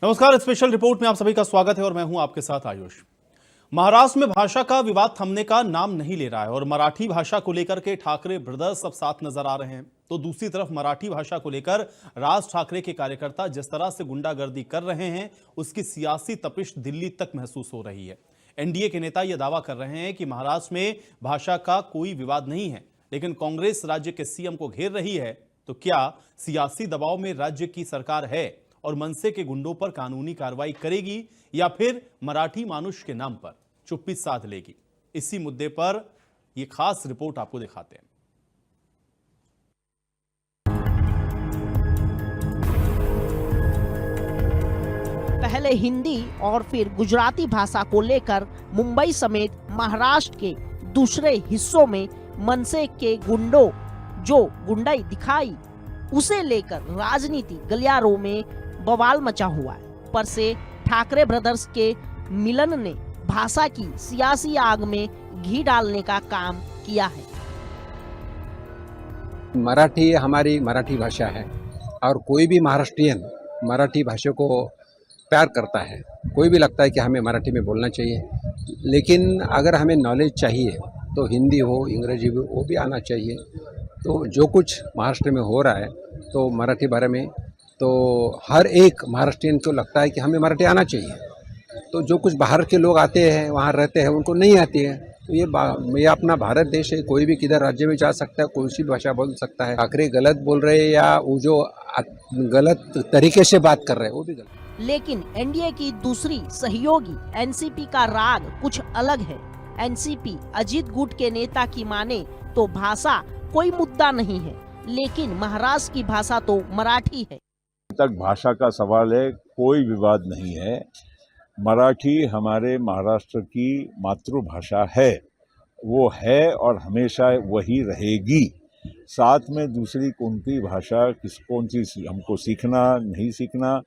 नमस्कार, special report में आप सभी का स्वागत है और मैं हूं आपके साथ आयुष। महाराष्ट्र में भाषा का विवाद थमने का नाम नहीं ले रहा है और मराठी भाषा को लेकर के ठाकरे ब्रदर्स अब साथ नजर आ रहे हैं। तो दूसरी तरफ मराठी भाषा को लेकर राज ठाकरे के कार्यकर्ता जिस तरह से गुंडागर्दी कर रहे हैं, उसकी सियासी तपिश दिल्ली तक महसूस हो रही है। एनडीए के नेता यह दावा कर रहे हैं कि महाराष्ट्र में भाषा का कोई विवाद नहीं है, लेकिन कांग्रेस राज्य के सीएम को घेर रही है। तो क्या सियासी दबाव में राज्य की सरकार है और मनसे के गुंडों पर कानूनी कार्रवाई करेगी या फिर मराठी मानुष के नाम पर चुप्पी साध लेगी? इसी मुद्दे पर यह खास रिपोर्ट आपको दिखाते हैं। पहले हिंदी और फिर गुजराती भाषा को लेकर मुंबई समेत महाराष्ट्र के दूसरे हिस्सों में मनसे के गुंडों जो गुंडाई दिखाई, उसे लेकर राजनीति गलियारों में बवाल मचा हुआ है। पर से ठाकरे ब्रदर्स के मिलन ने भाषा की सियासी आग में घी डालने का काम किया है। मराठी हमारी मराठी भाषा है और कोई भी महाराष्ट्रियन मराठी भाषा को प्यार करता है। कोई भी लगता है कि हमें मराठी में बोलना चाहिए, लेकिन अगर हमें नॉलेज चाहिए तो हिंदी हो, अंग्रेजी हो, वो भी आना चाहिए। तो जो कुछ महाराष्ट्र में हो रहा है तो मराठी बारे में तो हर एक महाराष्ट्रियन को लगता है कि हमें मराठी आना चाहिए। तो जो कुछ बाहर के लोग आते हैं, वहाँ रहते हैं, उनको नहीं आती है। तो ये अपना भारत देश है, कोई भी किधर राज्य में जा सकता है, कोई सी भाषा बोल सकता है। ठाकरे गलत बोल रहे हैं या वो जो गलत तरीके से बात कर रहे हैं वो भी गलत। लेकिन एनडीए की दूसरी सहयोगी एनसीपी का राग कुछ अलग है। एनसीपी अजीत गुट के नेता की माने तो भाषा कोई मुद्दा नहीं है, लेकिन महाराष्ट्र की भाषा तो मराठी है। तक भाषा का सवाल है, कोई विवाद नहीं है। मराठी हमारे महाराष्ट्र की मातृभाषा है, वो है और हमेशा वही रहेगी। साथ में दूसरी कौन सी भाषा कौन सी हमको सीखना नहीं सीखना,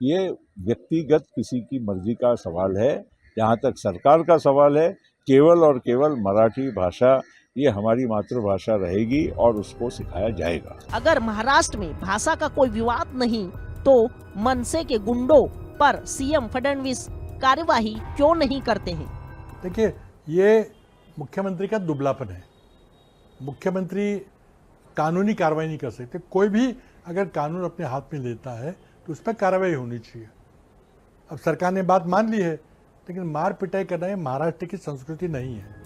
ये व्यक्तिगत किसी की मर्जी का सवाल है। जहाँ तक सरकार का सवाल है, केवल और केवल मराठी भाषा ये हमारी मातृभाषा रहेगी और उसको सिखाया जाएगा। अगर महाराष्ट्र में भाषा का कोई विवाद नहीं तो मनसे के गुंडों पर सीएम फडणवीस कार्यवाही क्यों नहीं करते हैं? देखिए, ये मुख्यमंत्री का दुबलापन है। मुख्यमंत्री कानूनी कार्रवाई नहीं कर सकते। कोई भी अगर कानून अपने हाथ में लेता है तो उस पर कार्रवाई होनी चाहिए। अब सरकार ने बात मान ली है, लेकिन मार पिटाई करना ये महाराष्ट्र की संस्कृति नहीं है।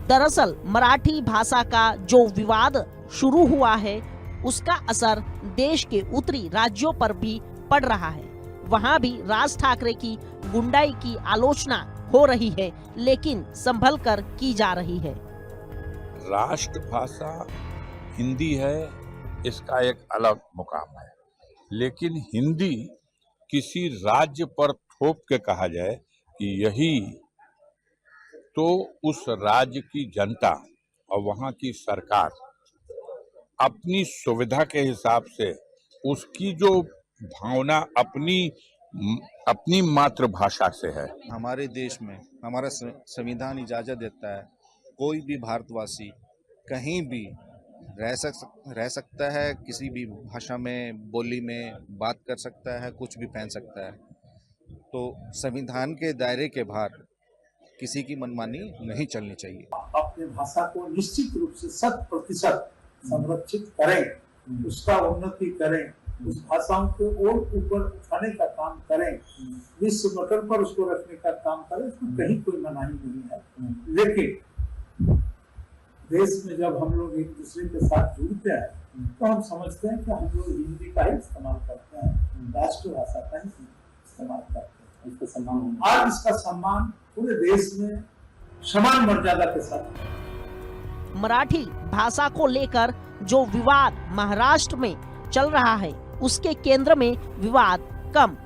दरअसल मराठी भाषा का जो विवाद शुरू हुआ है, उसका असर देश के उत्तरी राज्यों पर भी पड़ रहा है। वहाँ भी राज ठाकरे की गुंडाई की आलोचना हो रही है, लेकिन संभल कर की जा रही है। राष्ट्रभाषा हिंदी है, इसका एक अलग मुकाम है, लेकिन हिंदी किसी राज्य पर थोप के कहा जाए कि यही, तो उस राज्य की जनता और वहाँ की सरकार अपनी सुविधा के हिसाब से उसकी जो भावना अपनी मातृभाषा से है। हमारे देश में हमारा संविधान इजाज़त देता है, कोई भी भारतवासी कहीं भी रह सकता है, किसी भी भाषा में, बोली में बात कर सकता है, कुछ भी पहन सकता है। तो संविधान के दायरे के बाहर किसी की मनमानी नहीं चलनी चाहिए। अपनी भाषा को निश्चित रूप से 100% संरक्षित करें, उसका उन्नति करें, उस भाषाओं को और ऊपर उठाने का काम करें, विश्व पटल पर उसको रखने का काम करें, उसमें कहीं कोई मनाही नहीं है। लेकिन देश में जब हम लोग एक दूसरे के साथ जुड़ते हैं तो हम समझते हैं कि हम लोग हिंदी का ही इस्तेमाल करते हैं, राष्ट्रभाषा का ही इस्तेमाल करते हैं। इसका सम्मान, आज इसका सम्मान पूरे देश में समान मर्यादा के साथ। मराठी भाषा को लेकर जो विवाद महाराष्ट्र में चल रहा है, उसके केंद्र में विवाद कम,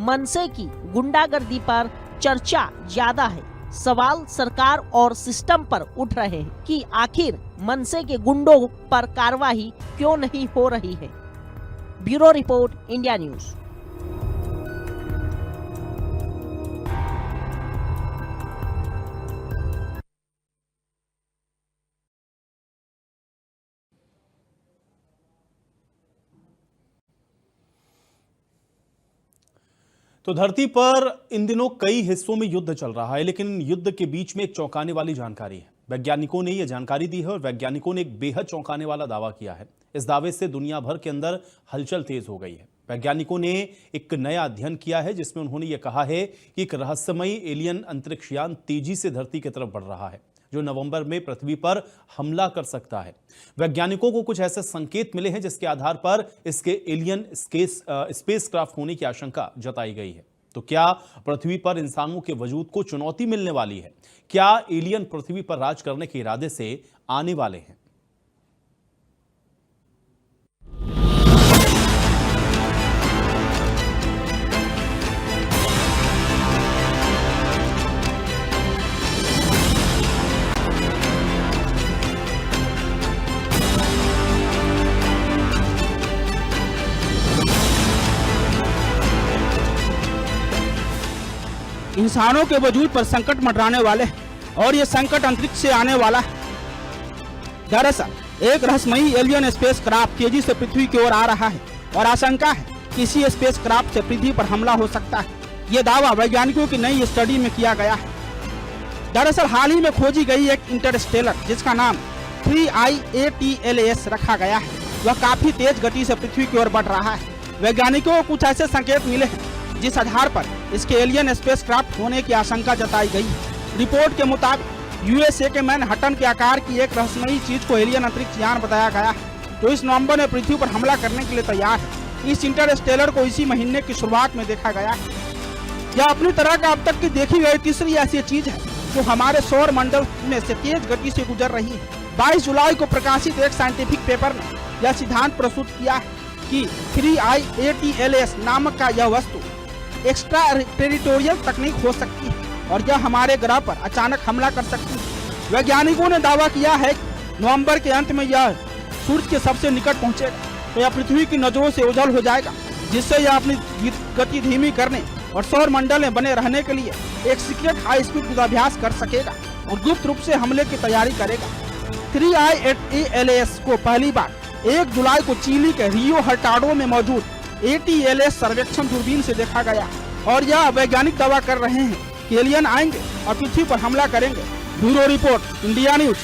मनसे की गुंडागर्दी पर चर्चा ज्यादा है। सवाल सरकार और सिस्टम पर उठ रहे हैं कि आखिर मनसे के गुंडों पर कार्रवाई क्यों नहीं हो रही है। Bureau report, India news. तो धरती पर इन दिनों कई हिस्सों में युद्ध चल रहा है, लेकिन युद्ध के बीच में एक चौंकाने वाली जानकारी है। वैज्ञानिकों ने यह जानकारी दी है और वैज्ञानिकों ने एक बेहद चौंकाने वाला दावा किया है। इस दावे से दुनिया भर के अंदर हलचल तेज हो गई है। वैज्ञानिकों ने एक नया अध्ययन किया है जिसमें उन्होंने ये कहा है कि एक रहस्यमयी एलियन अंतरिक्षयान तेजी से धरती की तरफ बढ़ रहा है, जो नवंबर में पृथ्वी पर हमला कर सकता है। वैज्ञानिकों को कुछ ऐसे संकेत मिले हैं जिसके आधार पर इसके एलियन स्पेसक्राफ्ट होने की आशंका जताई गई है। तो क्या पृथ्वी पर इंसानों के वजूद को चुनौती मिलने वाली है? क्या एलियन पृथ्वी पर राज करने के इरादे से आने वाले हैं? इंसानों के वजूद पर संकट मंडराने वाले और ये संकट अंतरिक्ष से आने वाला है। दरअसल एक रहस्यमयी एलियन स्पेसक्राफ्ट तेजी से पृथ्वी की ओर आ रहा है और आशंका है कि इसी स्पेसक्राफ्ट से पृथ्वी पर हमला हो सकता है। ये दावा वैज्ञानिकों की नई स्टडी में किया गया है। दरअसल हाल ही में खोजी गई एक इंटरस्टेलर जिसका नाम 3IATLAS रखा गया है, वह काफी तेज गति से पृथ्वी की ओर बढ़ रहा है। वैज्ञानिकों को कुछ ऐसे संकेत मिले हैं जिस आधार पर इसके एलियन स्पेसक्राफ्ट होने की आशंका जताई गई है। रिपोर्ट के मुताबिक यूएसए के मैनहट्टन के आकार की एक रहस्यमयी चीज को एलियन अंतरिक्षयान बताया गया है, तो इस नवंबर में पृथ्वी पर हमला करने के लिए तैयार है। इस इंटरस्टेलर को इसी महीने की शुरुआत में देखा गया है। यह अपनी तरह का अब तक की देखी गई तीसरी ऐसी चीज है जो हमारे सौर मंडल में से तेज गति से गुजर रही है। 22 जुलाई को प्रकाशित एक साइंटिफिक पेपर में यह सिद्धांत प्रस्तुत किया है कि 3IATLAS नामक का यह वस्तु एक्स्ट्रा टेरिटोरियल तकनीक हो सकती है और यह हमारे ग्रह पर अचानक हमला कर सकती है। वैज्ञानिकों ने दावा किया है कि नवंबर के अंत में यह सूर्य के सबसे निकट पहुंचेगा तो यह पृथ्वी की नजरों से ओझल हो जाएगा, जिससे यह अपनी गति धीमी करने और सौर मंडल में बने रहने के लिए एक सीक्रेट हाई स्पीड युद्धाभ्यास कर सकेगा और गुप्त रूप से हमले की तैयारी करेगा। 3IATLAS को पहली बार 1 जुलाई को चिली के रियो हर्टाडो में मौजूद ATLAS सर्वेक्षण दूरबीन से देखा गया और यह वैज्ञानिक दावा कर रहे हैं कि एलियन आएंगे और पृथ्वी पर हमला करेंगे। Bureau report, India news.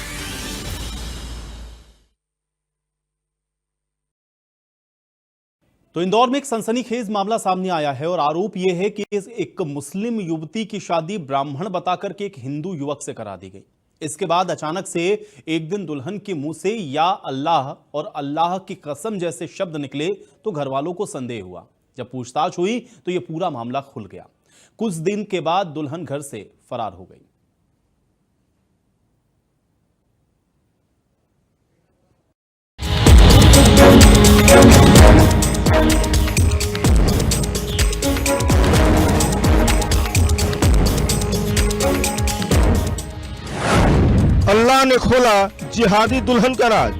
तो इंदौर में एक सनसनीखेज मामला सामने आया है और आरोप यह है कि एक मुस्लिम युवती की शादी ब्राह्मण बताकर के एक हिंदू युवक से करा दी गई। इसके बाद अचानक से एक दिन दुल्हन के मुंह से या अल्लाह और अल्लाह की कसम जैसे शब्द निकले तो घर वालों को संदेह हुआ। जब पूछताछ हुई तो यह पूरा मामला खुल गया। कुछ दिन के बाद दुल्हन घर से फरार हो गई। अल्लाह ने खोला जिहादी दुल्हन का राज।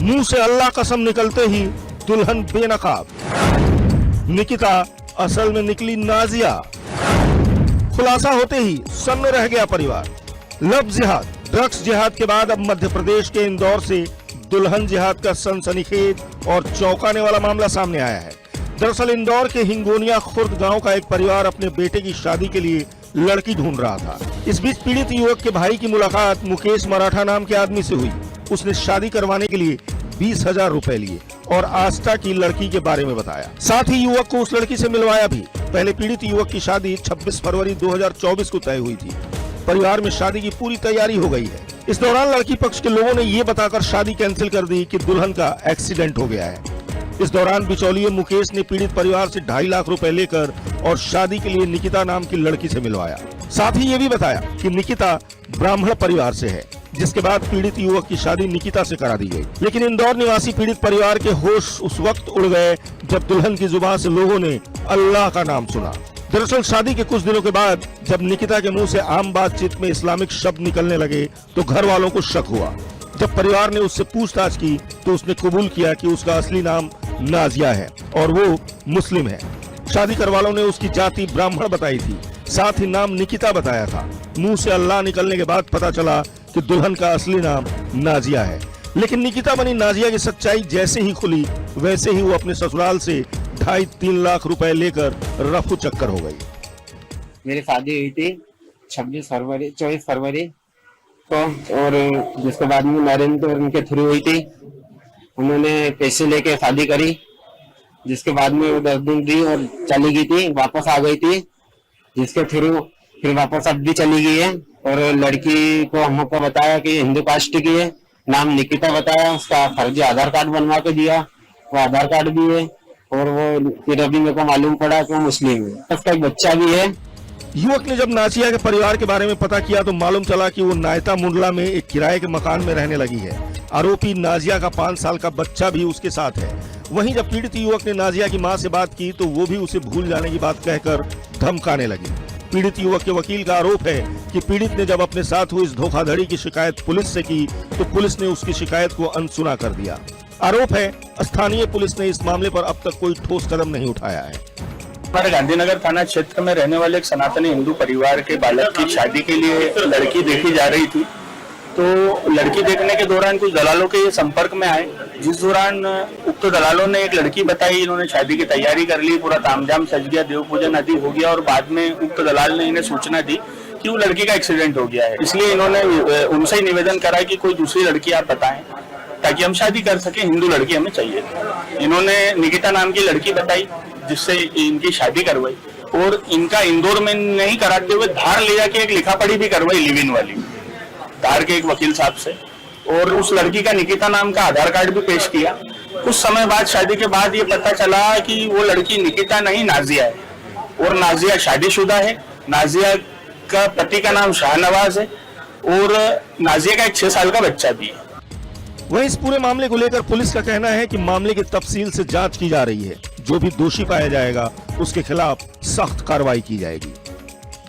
मुंह से अल्लाह कसम निकलते ही दुल्हन बेनकाब। निकिता असल में निकली नाजिया। खुलासा होते ही सन्न रह गया परिवार। लव जिहाद, ड्रग्स जिहाद के बाद अब मध्य प्रदेश के इंदौर से दुल्हन जिहाद का सनसनीखेज और चौंकाने वाला मामला सामने आया है। दरअसल इंदौर के हिंगोनिया खुर्द गांव का एक परिवार अपने बेटे की शादी के लिए लड़की ढूंढ रहा था। इस बीच पीड़ित युवक के भाई की मुलाकात मुकेश मराठा नाम के आदमी से हुई। उसने शादी करवाने के लिए 20,000 रुपए लिए और आस्था की लड़की के बारे में बताया। साथ ही युवक को उस लड़की से मिलवाया भी। पहले पीड़ित युवक की शादी 26 फरवरी 2024 को तय हुई थी। परिवार में शादी की पूरी तैयारी हो गई है। इस दौरान लड़की पक्ष के लोगों ने ये बताकर शादी कैंसिल कर दी कि दुल्हन का एक्सीडेंट हो गया है। इस दौरान बिचौलिए मुकेश ने पीड़ित परिवार से 2.5 लाख रुपए लेकर और शादी के लिए निकिता नाम की लड़की से मिलवाया। साथ ही ये भी बताया कि निकिता ब्राह्मण परिवार से है, जिसके बाद पीड़ित युवक की शादी निकिता से करा दी गई। लेकिन इंदौर निवासी पीड़ित परिवार के होश उस वक्त उड़ गए जब दुल्हन की जुबान से लोगों ने अल्लाह का नाम सुना। दरअसल शादी के कुछ दिनों के बाद जब निकिता के मुंह से आम बातचीत में इस्लामिक शब्द निकलने लगे तो घर वालों को शक हुआ। जब परिवार ने उससे पूछताछ की तो उसने कबूल किया कि उसका असली नाम नाजिया है और वो मुस्लिम है। शादी कर वालों ने उसकी जाति ब्राह्मण बताई थी, साथ ही नाम निकिता बताया था। मुंह से अल्लाह निकलने के बाद पता चला कि दुल्हन का असली नाम नाजिया है। लेकिन निकिता बनी नाजिया की सच्चाई जैसे ही खुली वैसे ही वो अपने ससुराल से 2.5-3 लाख रुपए लेकर रफू चक्कर हो गई। मेरी शादी हुई थी 24 फरवरी को, और जिसके बाद में मैरिज तो उनके थ्रू हुई थी। उन्होंने पैसे लेके शादी करी, जिसके बाद में वो 10 दिन दी और चली गई थी, वापस आ गई थी, जिसके थ्रू फिर वापस अब भी चली गई है। और लड़की को हमको बताया कि हिंदू कास्ट की है, नाम निकिता बताया, उसका फर्जी आधार कार्ड बनवा के दिया, वो आधार कार्ड भी है। और वो फिर अभी मेरे को मालूम पड़ा कि वो मुस्लिम है, उसका एक बच्चा भी है। युवक ने जब नाजिया के परिवार के बारे में पता किया तो मालूम चला कि वो नायता मुंडला में एक किराए के मकान में रहने लगी है। आरोपी नाजिया का 5 साल का बच्चा भी उसके साथ है। वहीं जब पीड़ित युवक ने नाजिया की मां से बात की तो वो भी उसे भूल जाने की बात कहकर धमकाने लगी। पीड़ित युवक के वकील का आरोप है कि पीड़ित ने जब अपने साथ हुई इस धोखाधड़ी की शिकायत पुलिस से की तो पुलिस ने उसकी शिकायत को अनसुना कर दिया। आरोप है स्थानीय पुलिस ने इस मामले पर अब तक कोई ठोस कदम नहीं उठाया है। हमारे गांधीनगर थाना क्षेत्र में रहने वाले एक सनातनी हिंदू परिवार के बालक की शादी के लिए लड़की देखी जा रही थी। तो लड़की देखने के दौरान कुछ दलालों के संपर्क में आए, जिस दौरान उक्त दलालों ने एक लड़की बताई। इन्होंने शादी की तैयारी कर ली, पूरा तामझाम सज गया, देव पूजन आदि हो गया, और बाद में उक्त दलाल ने इन्हें सूचना दी कि वो लड़की का एक्सीडेंट हो गया है। इसलिए इन्होंने उनसे ही निवेदन करा कि कोई दूसरी लड़की आप बताएं ताकि हम शादी कर सके, हिंदू लड़की हमें चाहिए। इन्होंने निकिता नाम की लड़की बताई, जिससे इनकी शादी करवाई, और इनका इंदौर में नहीं कराते हुए धार ले जाके एक लिखा पढ़ी भी करवाई, लिव इन वाली, धार के एक वकील साहब से। और उस लड़की का निकिता नाम का आधार कार्ड भी पेश किया। कुछ समय बाद, शादी के बाद, ये पता चला कि वो लड़की निकिता नहीं नाजिया है, और नाजिया शादीशुदा है। नाजिया का पति का नाम शाहनवाज है, और नाजिया का एक 6 साल का बच्चा भी है। वहीं इस पूरे मामले को लेकर पुलिस का कहना है कि मामले की तफसील से जांच की जा रही है। जो भी दोषी पाया जाएगा उसके खिलाफ सख्त कार्रवाई की जाएगी।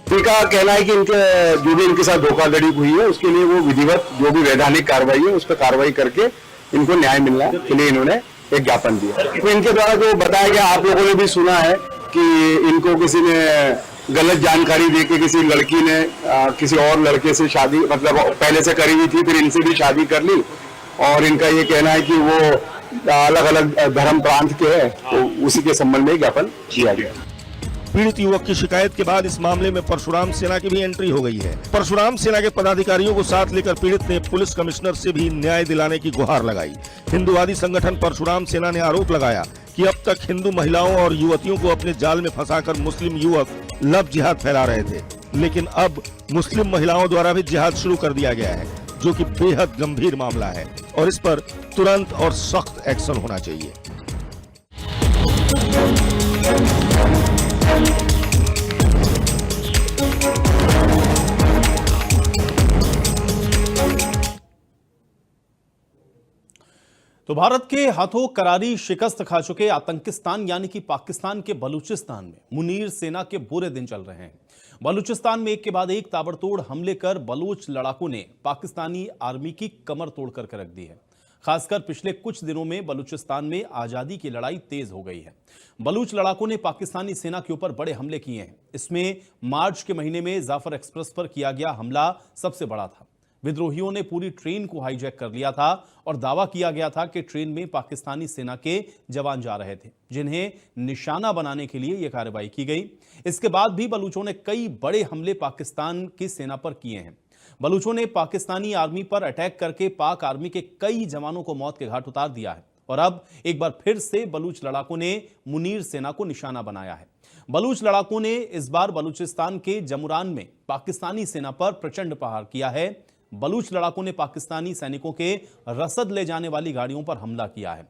इनका कहना है कि जो भी इनके साथ धोखाधड़ी हुई है उसके लिए वो विधिवत जो भी वैधानिक कार्रवाई है उस पर कार्रवाई करके इनको न्याय मिलना के लिए इन्होंने एक ज्ञापन दिया। तो इनके द्वारा जो बताया गया, आप लोगों ने भी सुना है कि इनको किसी ने गलत जानकारी देके किसी लड़की ने किसी और लड़के से शादी, मतलब पहले से करी हुई थी, फिर इनसे भी शादी कर ली। और इनका ये कहना है कि वो अलग अलग धर्म प्रांत के हैं, तो उसी के संबंध में ज्ञापन किया गया। पीड़ित युवक की शिकायत के बाद इस मामले में परशुराम सेना की भी एंट्री हो गई है। परशुराम सेना के पदाधिकारियों को साथ लेकर पीड़ित ने पुलिस कमिश्नर से भी न्याय दिलाने की गुहार लगाई। हिंदुवादी संगठन परशुराम सेना ने आरोप लगाया कि अब तक हिंदू महिलाओं और युवतियों को अपने जाल में फंसाकर मुस्लिम युवक लव जिहाद फैला रहे थे, लेकिन अब मुस्लिम महिलाओं द्वारा भी जिहाद शुरू कर दिया गया है, जो कि बेहद गंभीर मामला है और इस पर तुरंत और सख्त एक्शन होना चाहिए। तो भारत के हाथों करारी शिकस्त खा चुके आतंकिस्तान यानी कि पाकिस्तान के बलूचिस्तान में मुनीर सेना के बुरे दिन चल रहे हैं। बलूचिस्तान में एक के बाद एक ताबड़तोड़ हमले कर बलूच लड़ाकों ने पाकिस्तानी आर्मी की कमर तोड़ कर रख दी है। खासकर पिछले कुछ दिनों में बलूचिस्तान में आजादी की लड़ाई तेज हो गई है। बलूच लड़ाकों ने पाकिस्तानी सेना के ऊपर बड़े हमले किए हैं। इसमें मार्च के महीने में जाफर एक्सप्रेस पर किया गया हमला सबसे बड़ा था। विद्रोहियों ने पूरी ट्रेन को हाईजैक कर लिया था और दावा किया गया था कि ट्रेन में पाकिस्तानी सेना के जवान जा रहे थे, जिन्हें निशाना बनाने के लिए यह कार्रवाई की गई। इसके बाद भी बलूचों ने कई बड़े हमले पाकिस्तान की सेना पर किए हैं। बलूचों ने पाकिस्तानी आर्मी पर अटैक करके पाक आर्मी के कई जवानों को मौत के घाट उतार दिया है और अब एक बार फिर से बलूच लड़ाकों ने मुनीर सेना को निशाना बनाया है। बलूच लड़ाकों ने इस बार बलूचिस्तान के जमुरान में पाकिस्तानी सेना पर प्रचंड प्रहार किया है। बलूच लड़ाकों ने पाकिस्तानी सैनिकों के रसद ले जाने वाली गाड़ियों पर हमला किया है।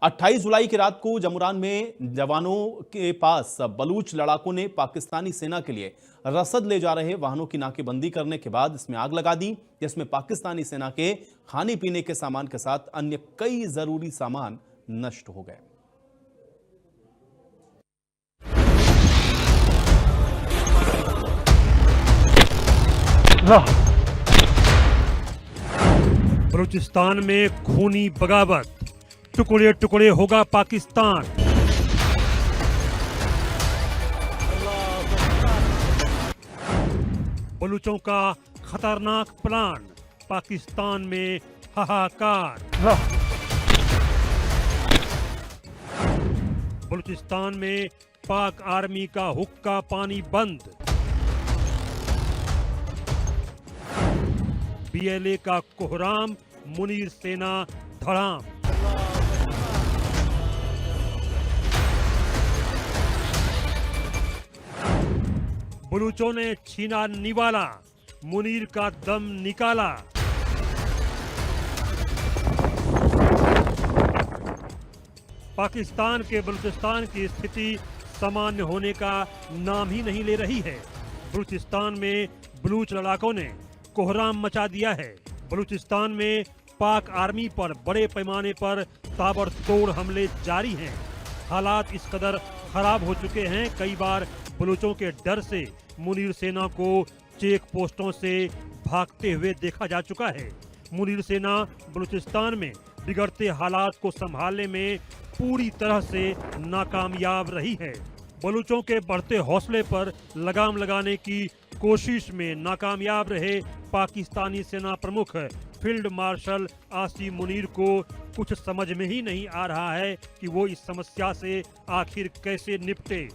28 जुलाई की रात को जमुरान में जवानों के पास बलूच लड़ाकों ने पाकिस्तानी सेना के लिए रसद ले जा रहे वाहनों की नाकेबंदी करने के बाद इसमें आग लगा दी, जिसमें पाकिस्तानी सेना के खाने पीने के सामान के साथ अन्य कई जरूरी सामान नष्ट हो गए। बलूचिस्तान में खूनी बगावत, टुकड़े टुकड़े होगा पाकिस्तान। बलूचों का खतरनाक प्लान, पाकिस्तान में हाहाकार। बलूचिस्तान में पाक आर्मी का हुक्का पानी बंद। बीएलए का कोहराम, मुनीर सेना धड़ाम। बलूचों ने छीना निवाला, मुनीर का दम निकाला। पाकिस्तान के बलूचिस्तान की स्थिति सामान्य होने का नाम ही नहीं ले रही है। बलूचिस्तान में बलूच लड़ाकों ने कोहराम मचा दिया है। बलूचिस्तान में पाक आर्मी पर बड़े पैमाने पर ताबड़तोड़ हमले जारी हैं। हालात इस कदर खराब हो चुके हैं, कई बार बलूचों के डर से मुनीर सेना को चेक पोस्टों से भागते हुए देखा जा चुका है। मुनीर सेना बलूचिस्तान में बिगड़ते हालात को संभालने में पूरी तरह से नाकामयाब रही है। बलूचों के बढ़ते हौसले पर लगाम लगाने की कोशिश में नाकामयाब रहे पाकिस्तानी सेना प्रमुख फील्ड मार्शल आसिम मुनीर को कुछ समझ में ही नहीं आ रहा है कि वो इस समस्या से आखिर कैसे निपटे।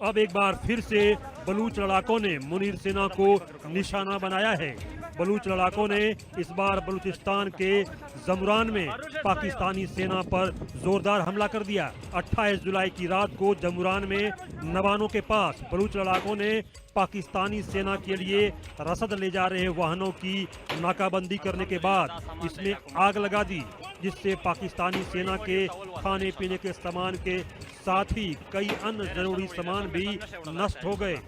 अब एक बार फिर से बलूच लड़ाकों ने मुनीर सेना को निशाना बनाया है। बलूच लड़ाकों ने इस बार बलूचिस्तान के जमुरान में पाकिस्तानी सेना पर जोरदार हमला कर दिया। 28 जुलाई की रात को जमुरान में नवानों के पास बलूच लड़ाकों ने पाकिस्तानी सेना के लिए रसद ले जा रहे वाहनों की नाकाबंदी करने के बाद इसमें आग लगा दी, जिससे पाकिस्तानी सेना के खाने पीने के सामान के साथ ही कई अन्य जरूरी सामान भी नष्ट हो गए।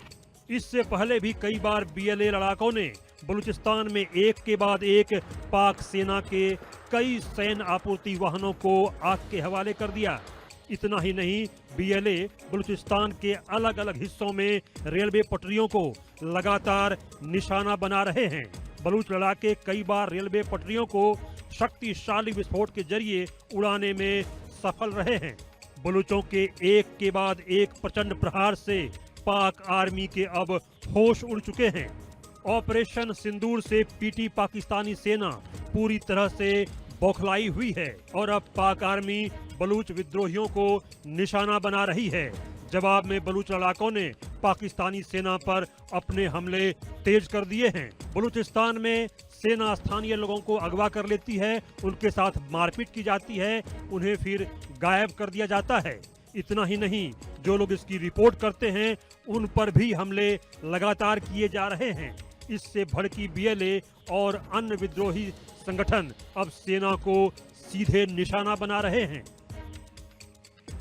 इससे पहले भी कई बार बीएलए लड़ाकों ने बलूचिस्तान में एक के बाद एक पाक सेना के कई सैन्य आपूर्ति वाहनों को आग के हवाले कर दिया। इतना ही नहीं, बीएलए बलूचिस्तान के अलग अलग हिस्सों में रेलवे पटरियों को लगातार निशाना बना रहे हैं। बलूच लड़ाके कई बार रेलवे पटरियों को शक्तिशाली विस्फोट के जरिए उड़ाने में सफल रहे हैं। बलूचों के एक के बाद एक प्रचंड प्रहार से पाक आर्मी के अब होश उड़ चुके हैं। ऑपरेशन सिंदूर से पीटी पाकिस्तानी सेना पूरी तरह से बौखलाई हुई है और अब पाक आर्मी बलूच विद्रोहियों को निशाना बना रही है। जवाब में बलूच लड़ाकों ने पाकिस्तानी सेना पर अपने हमले तेज कर दिए हैं। बलूचिस्तान में सेना स्थानीय लोगों को अगवा कर लेती है, उनके साथ मारपीट की जाती है, उन्हें फिर गायब कर दिया जाता है। इतना ही नहीं, जो लोग इसकी रिपोर्ट करते हैं उन पर भी हमले लगातार किए जा रहे हैं। इससे भड़की बीएलए और अन्य विद्रोही संगठन अब सेना को सीधे निशाना बना रहे हैं।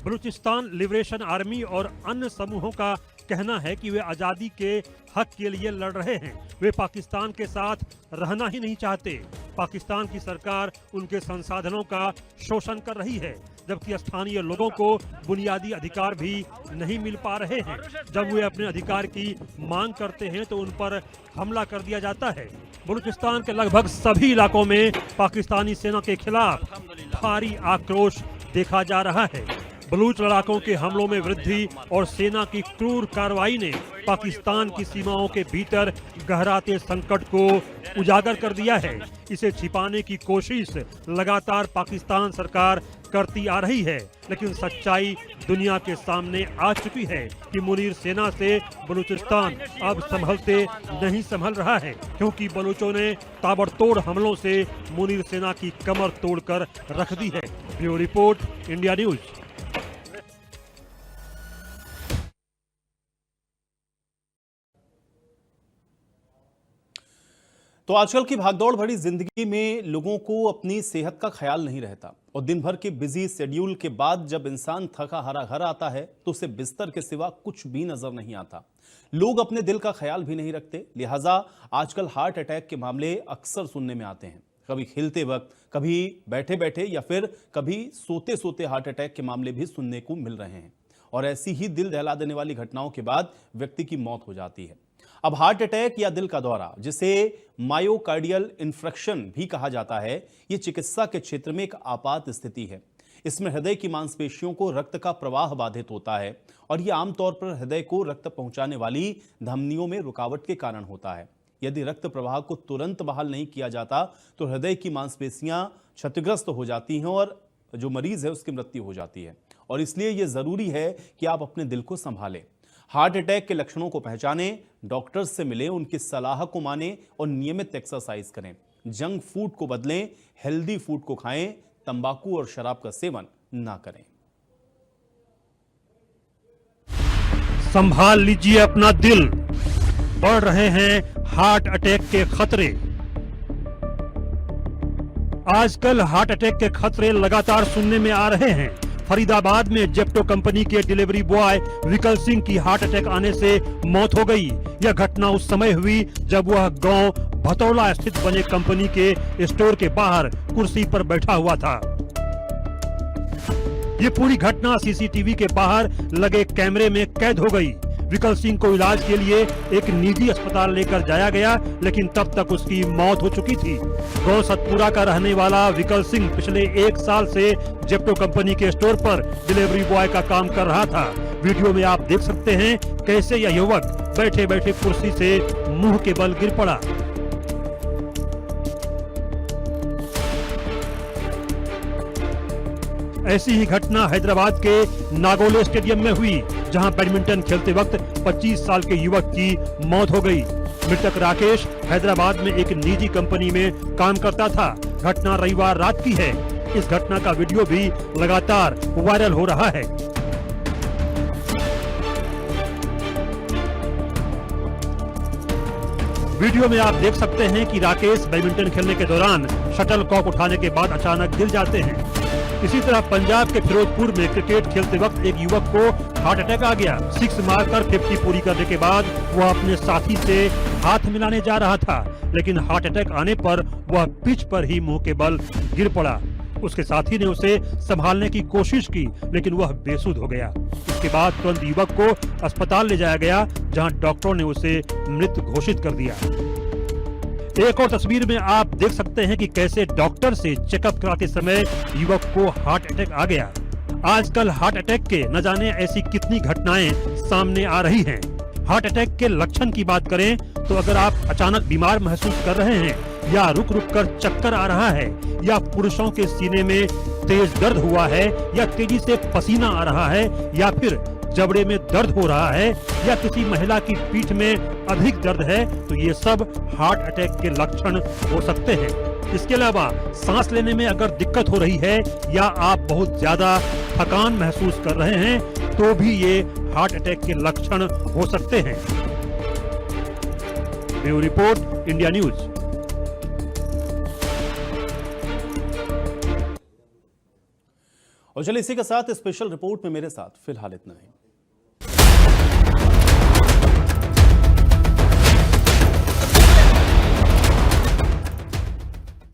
बलूचिस्तान लिबरेशन आर्मी और अन्य समूहों का कहना है कि वे आज़ादी के हक के लिए लड़ रहे हैं। वे पाकिस्तान के साथ रहना ही नहीं चाहते। पाकिस्तान की सरकार उनके संसाधनों का शोषण कर रही है, जबकि स्थानीय लोगों को बुनियादी अधिकार भी नहीं मिल पा रहे हैं। जब वे अपने अधिकार की मांग करते हैं तो उन पर हमला कर दिया जाता है। बलूचिस्तान के लगभग सभी इलाकों में पाकिस्तानी सेना के खिलाफ भारी आक्रोश देखा जा रहा है। बलूच लड़ाकों के हमलों में वृद्धि और सेना की क्रूर कार्रवाई ने पाकिस्तान की सीमाओं के भीतर गहराते संकट को उजागर कर दिया है। इसे छिपाने की कोशिश लगातार पाकिस्तान सरकार करती आ रही है, लेकिन सच्चाई दुनिया के सामने आ चुकी है कि मुनीर सेना से बलूचिस्तान अब संभलते नहीं संभल रहा है, क्योंकि बलूचों ने ताबड़तोड़ हमलों से मुनीर सेना की कमर तोड़कर रख दी है। Bureau report, India news. तो आजकल की भागदौड़ भरी जिंदगी में लोगों को अपनी सेहत का ख्याल नहीं रहता और दिन भर के बिजी शेड्यूल के बाद जब इंसान थका हारा घर आता है तो उसे बिस्तर के सिवा कुछ भी नजर नहीं आता। लोग अपने दिल का ख्याल भी नहीं रखते, लिहाजा आजकल हार्ट अटैक के मामले अक्सर सुनने में आते हैं। कभी खेलते वक्त, कभी बैठे बैठे या फिर कभी सोते सोते हार्ट अटैक के मामले भी सुनने को मिल रहे हैं और ऐसी ही दिल दहला देने वाली घटनाओं के बाद व्यक्ति की मौत हो जाती है। अब हार्ट अटैक या दिल का दौरा, जिसे मायोकार्डियल इन्फ्रेक्शन भी कहा जाता है, ये चिकित्सा के क्षेत्र में एक आपात स्थिति है। इसमें हृदय की मांसपेशियों को रक्त का प्रवाह बाधित होता है और ये आमतौर पर हृदय को रक्त पहुंचाने वाली धमनियों में रुकावट के कारण होता है। यदि रक्त प्रवाह को तुरंत बहाल नहीं किया जाता तो हृदय की मांसपेशियां क्षतिग्रस्त हो जाती हैं और जो मरीज है उसकी मृत्यु हो जाती है और इसलिए यह जरूरी है कि आप अपने दिल को संभालें। हार्ट अटैक के लक्षणों को पहचानें, डॉक्टर से मिलें, उनकी सलाह को मानें और नियमित एक्सरसाइज करें। जंक फूड को बदलें, हेल्दी फूड को खाएं, तंबाकू और शराब का सेवन ना करें। संभाल लीजिए अपना दिल, बढ़ रहे हैं हार्ट अटैक के खतरे। आजकल हार्ट अटैक के खतरे लगातार सुनने में आ रहे हैं। फरीदाबाद में जेप्टो कंपनी के डिलीवरी बॉय विकल सिंह की हार्ट अटैक आने से मौत हो गई। यह घटना उस समय हुई जब वह गांव भतौला स्थित बने कंपनी के स्टोर के बाहर कुर्सी पर बैठा हुआ था। ये पूरी घटना सीसीटीवी के बाहर लगे कैमरे में कैद हो गई। विकल सिंह को इलाज के लिए एक निजी अस्पताल लेकर जाया गया, लेकिन तब तक उसकी मौत हो चुकी थी। गांव सतपुरा का रहने वाला विकल सिंह पिछले 1 साल से जेप्टो कंपनी के स्टोर पर डिलीवरी बॉय का काम कर रहा था। वीडियो में आप देख सकते हैं कैसे यह युवक बैठे बैठे कुर्सी से मुंह के बल गिर पड़ा। ऐसी ही घटना हैदराबाद के नागोले स्टेडियम में हुई, जहां बैडमिंटन खेलते वक्त 25 साल के युवक की मौत हो गई। मृतक राकेश हैदराबाद में एक निजी कंपनी में काम करता था। घटना रविवार रात की है। इस घटना का वीडियो भी लगातार वायरल हो रहा है। वीडियो में आप देख सकते हैं कि राकेश बैडमिंटन खेलने के दौरान शटल कॉक उठाने के बाद अचानक गिर जाते हैं। इसी तरह पंजाब के फिरोजपुर में क्रिकेट खेलते वक्त एक युवक को हार्ट अटैक आ गया। 6 मारकर 50 पूरी करने के बाद वह अपने साथी से हाथ मिलाने जा रहा था, लेकिन हार्ट अटैक आने पर वह पिच पर ही मुंह के बल गिर पड़ा। उसके साथी ने उसे संभालने की कोशिश की, लेकिन वह बेसुध हो गया। इसके बाद तुरंत युवक को अस्पताल ले जाया गया, जहां डॉक्टरों ने उसे मृत घोषित कर दिया। एक और तस्वीर में आप देख सकते हैं कि कैसे डॉक्टर से चेकअप कराते समय युवक को हार्ट अटैक आ गया। आजकल हार्ट अटैक के न जाने ऐसी कितनी घटनाएं सामने आ रही हैं। हार्ट अटैक के लक्षण की बात करें तो अगर आप अचानक बीमार महसूस कर रहे हैं, या रुक रुक कर चक्कर आ रहा है, या पुरुषों के सीने में तेज दर्द हुआ है, या तेजी से पसीना आ रहा है, या फिर जबड़े में दर्द हो रहा है, या किसी महिला की पीठ में अधिक दर्द है, तो ये सब हार्ट अटैक के लक्षण हो सकते हैं। इसके अलावा सांस लेने में अगर दिक्कत हो रही है, या आप बहुत ज्यादा थकान महसूस कर रहे हैं, तो भी ये हार्ट अटैक के लक्षण हो सकते हैं। Bureau report, India news. और चलिए इसी के साथ स्पेशल रिपोर्ट में मेरे साथ फिलहाल इतना ही।